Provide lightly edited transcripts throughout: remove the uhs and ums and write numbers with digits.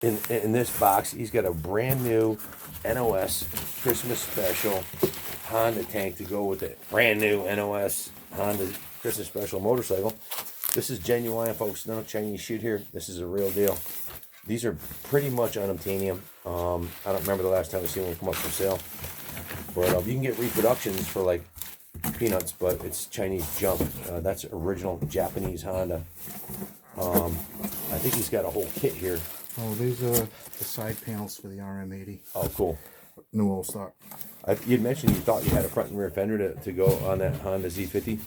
in this box, he's got a brand new NOS Christmas special Honda tank to go with it. Brand new NOS Honda Christmas special motorcycle. This is genuine, folks. No Chinese shit here. This is a real deal. These are pretty much unobtainium. I don't remember the last time I seen one come up for sale. But you can get reproductions for like peanuts, but it's Chinese junk. That's original Japanese Honda. I think he's got a whole kit here. Oh, these are the side panels for the RM80. Oh, cool. New old stock. You'd mentioned you thought you had a front and rear fender to go on that Honda Z50.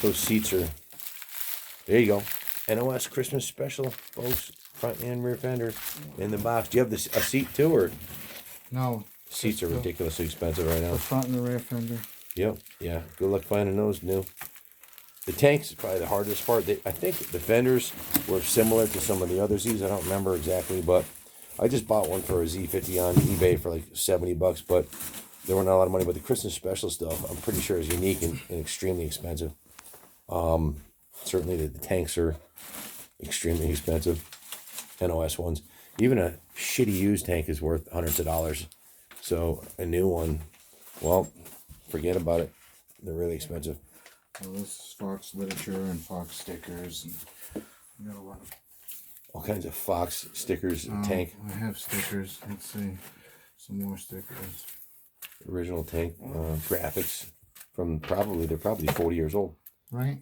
Those seats are, there you go. NOS Christmas special, folks. Front and rear fender in the box. Do you have a seat too, or? No. Seats are ridiculously expensive right now. The front and the rear fender. Yep. Yeah. Good luck finding those new. The tanks is probably the hardest part. I think the fenders were similar to some of the other Zs. I don't remember exactly, but I just bought one for a Z50 on eBay for like $70, but there were not a lot of money. But the Christmas special stuff, I'm pretty sure is unique and extremely expensive. Certainly the tanks are extremely expensive. NOS ones. Even a shitty used tank is worth hundreds of dollars. So a new one, well, forget about it. They're really expensive. Well, this is Fox literature and Fox stickers. And we got a lot of all kinds of Fox stickers and tank. I have stickers. Let's see. Some more stickers. Original tank graphics from they're probably 40 years old. Right.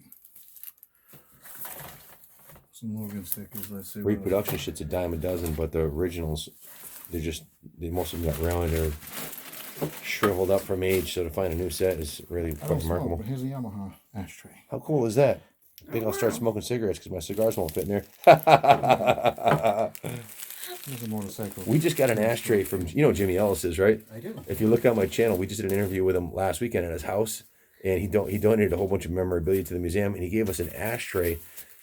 Some Logan stickers. Let's see. Reproduction shit's a dime a dozen, but the originals, most of them got round. They're shriveled up from age, so to find a new set is really quite remarkable. But here's a Yamaha ashtray. How cool is that? I think I'll start smoking cigarettes because my cigars won't fit in there. There's a motorcycle. We just got an ashtray from, Jimmy Ellis is, right? I do. If you look on my channel, we just did an interview with him last weekend at his house, and he donated a whole bunch of memorabilia to the museum, and he gave us an ashtray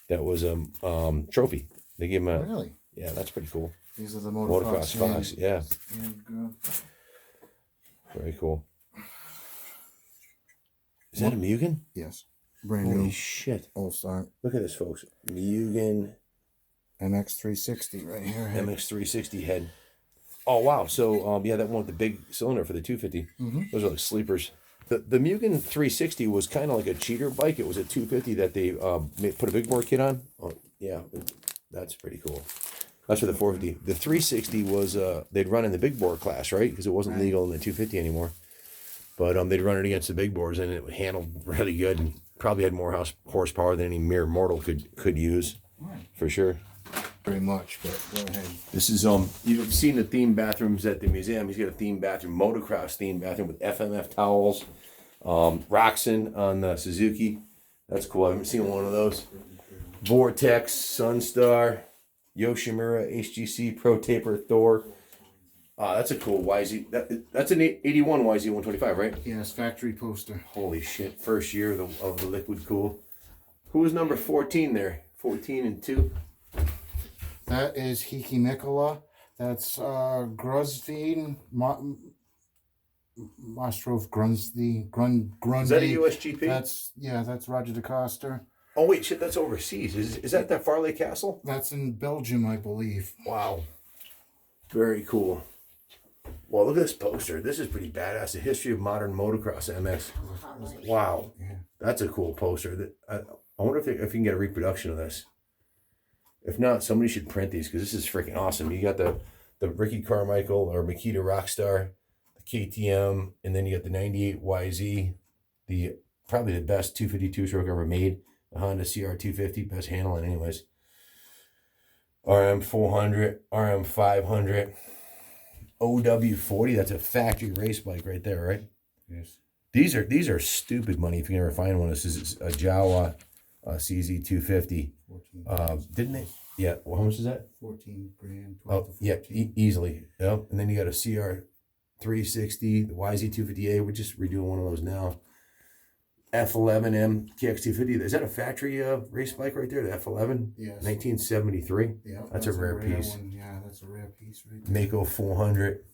that was a trophy. They gave him a... Really? Yeah, that's pretty cool. These are the Motocross Fox, yeah. Very cool. Is that a Mugen? Yes. Brand Holy new. shit. Old stock. Look at this, folks. Mugen MX360 right here. MX360 head. Oh, wow. So, yeah, that one with the big cylinder for the 250. Mm-hmm. Those are like sleepers. The Mugen 360 was kind of like a cheater bike. It was a 250 that they put a big bore kit on. Oh, yeah, that's pretty cool. That's for the 450. The 360 was, they'd run in the big bore class, right? Because it wasn't legal in the 250 anymore. But they'd run it against the big bores, and it handled really good and probably had more horsepower than any mere mortal could use, for sure. Very much, but go ahead. This is, you've seen the themed bathrooms at the museum. He's got a themed bathroom, motocross themed bathroom with FMF towels. Roxon on the Suzuki. That's cool. I haven't seen one of those. Vortex, Sunstar, Yoshimura, HGC, Pro Taper, Thor. That's a cool YZ. That's an 81 YZ125, right? Yes, factory poster. Holy shit. First year of the Liquid Cool. Who was number 14 there? 14 and 2? That is Hiki Mikola. That's Gruzveen, Mostrov Grunzdy. Is that a USGP? That's Roger DeCoster. Oh, wait, shit, that's overseas. Is that Farley Castle? That's in Belgium, I believe. Wow. Very cool. Well, look at this poster. This is pretty badass. The history of modern motocross MX. Wow. That's a cool poster. I wonder if you can get a reproduction of this. If not, somebody should print these because this is freaking awesome. You got the Ricky Carmichael or Makita Rockstar, the KTM, and then you got the 98 YZ, probably the best 252 stroke ever made, the Honda CR250, best handling anyways. RM400, RM500, OW40, that's a factory race bike right there, right? Yes. These are stupid money if you can ever find one. This is a Jawa CZ250. 14. Didn't they? Yeah. Well, how much is that? 14 grand. Oh, yeah, easily. Yep. And then you got a CR360, the YZ250A. We're just redoing one of those now. F11M KX250. Is that a factory race bike right there? The F11? Yes. 1973. Yeah. That's a rare piece. One. Yeah, that's a rare piece right there. Mako 400.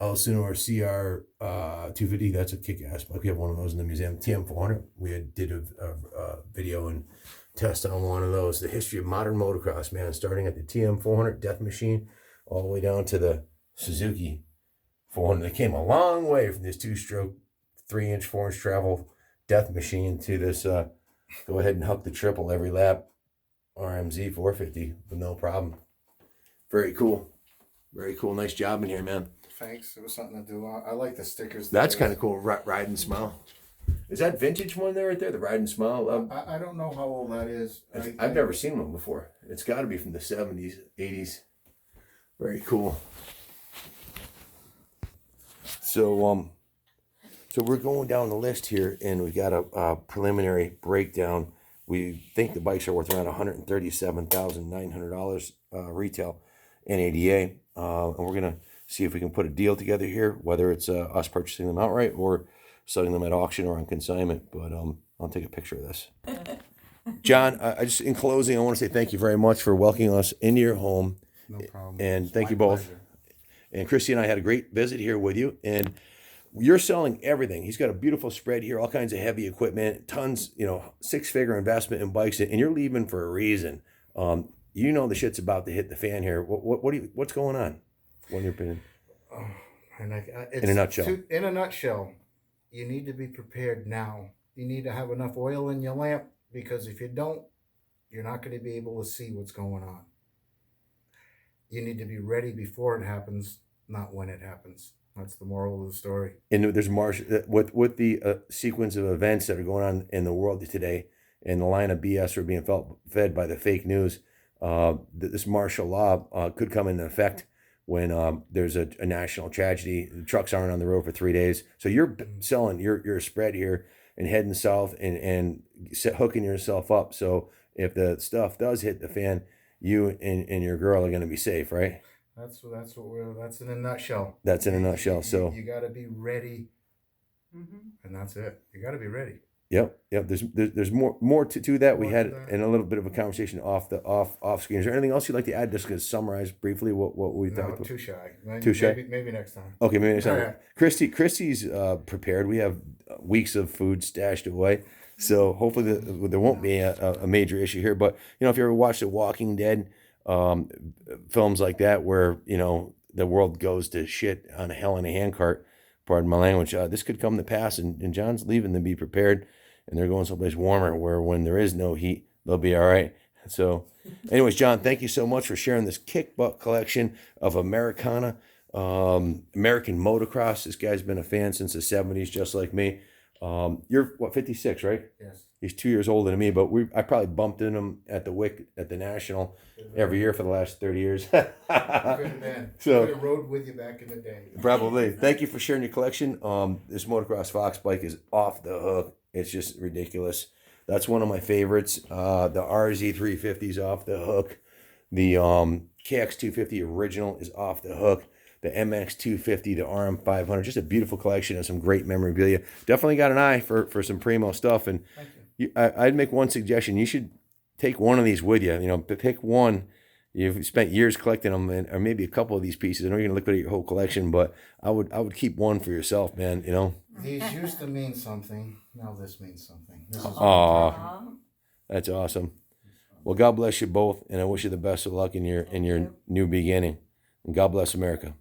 Elsinore CR 250. That's a kick-ass bike. We have one of those in the museum. TM400. We did a video and test on one of those. The history of modern motocross, man, starting at the TM400 Death Machine all the way down to the Suzuki 400. They came a long way from this 2-stroke, 3-inch, 4-inch travel Death Machine to this go ahead and huck the triple every lap RMZ 450 with no problem. Very cool. Very cool. Nice job in here, man. Thanks. It was something to do. I like the stickers. That's kind of cool. Ride and Smile. Is that vintage one there right there? The Ride and Smile? I don't know how old that is. I've never seen one before. It's got to be from the 70s, 80s. Very cool. So we're going down the list here, and we got a preliminary breakdown. We think the bikes are worth around $137,900 retail NADA, and we're gonna see if we can put a deal together here, whether it's us purchasing them outright or selling them at auction or on consignment. But I'll take a picture of this. John, I just in closing, I want to say thank you very much for welcoming us into your home. No problem. And thank My you both. pleasure. And Christy and I had a great visit here with you, and you're selling everything. He's got a beautiful spread here, all kinds of heavy equipment, tons, 6-figure investment in bikes, and you're leaving for a reason. You know the shit's about to hit the fan here. What's going on? What in your opinion? And In a nutshell. In a nutshell, you need to be prepared now. You need to have enough oil in your lamp, because if you don't, you're not going to be able to see what's going on. You need to be ready before it happens, not when it happens. That's the moral of the story. And there's with the sequence of events that are going on in the world today, and the line of BS are being fed by the fake news. This martial law could come into effect when there's a national tragedy. The trucks aren't on the road for 3 days. So you're selling your spread here and heading south and hooking yourself up. So if the stuff does hit the fan, you and your girl are going to be safe, right? That's in a nutshell. That's in a nutshell. So you got to be ready, and that's it. You got to be ready. Yep. There's more to that. We More had to that. in a little bit of a conversation off screen. Is there anything else you'd like to add? Just to summarize briefly what we No, talked about. too shy. Too shy? Maybe next time. Okay, maybe next time. Alright. Christy's prepared. We have weeks of food stashed away, so hopefully there won't be a major issue here. But if you ever watched The Walking Dead, films like that where the world goes to shit on a hell in a handcart, pardon my language, this could come to pass, and John's leaving to be prepared, and they're going someplace warmer where when there is no heat, they'll be all right. So, anyways, John, thank you so much for sharing this kick butt collection of Americana, American motocross. This guy's been a fan since the 70s, just like me. You're 56, right? Yes. He's 2 years older than me, but I probably bumped into him at the WIC at the National every year for the last 30 years. Could have been. So- Could have rode with you back in the day. Probably. Thank you for sharing your collection. This Motocross Fox bike is off the hook. It's just ridiculous. That's one of my favorites. The RZ350 is off the hook. The KX250 original is off the hook. The MX250, the RM500, just a beautiful collection of some great memorabilia. Definitely got an eye for some primo stuff. And Thank you. I'd make one suggestion. You should take one of these with you. Pick one. You've spent years collecting them, or maybe a couple of these pieces. I know you're gonna liquidate your whole collection, but I would keep one for yourself, man. These used to mean something. Now this means something. This is Aw, that's awesome. Well, God bless you both, and I wish you the best of luck in your new beginning. And God bless America.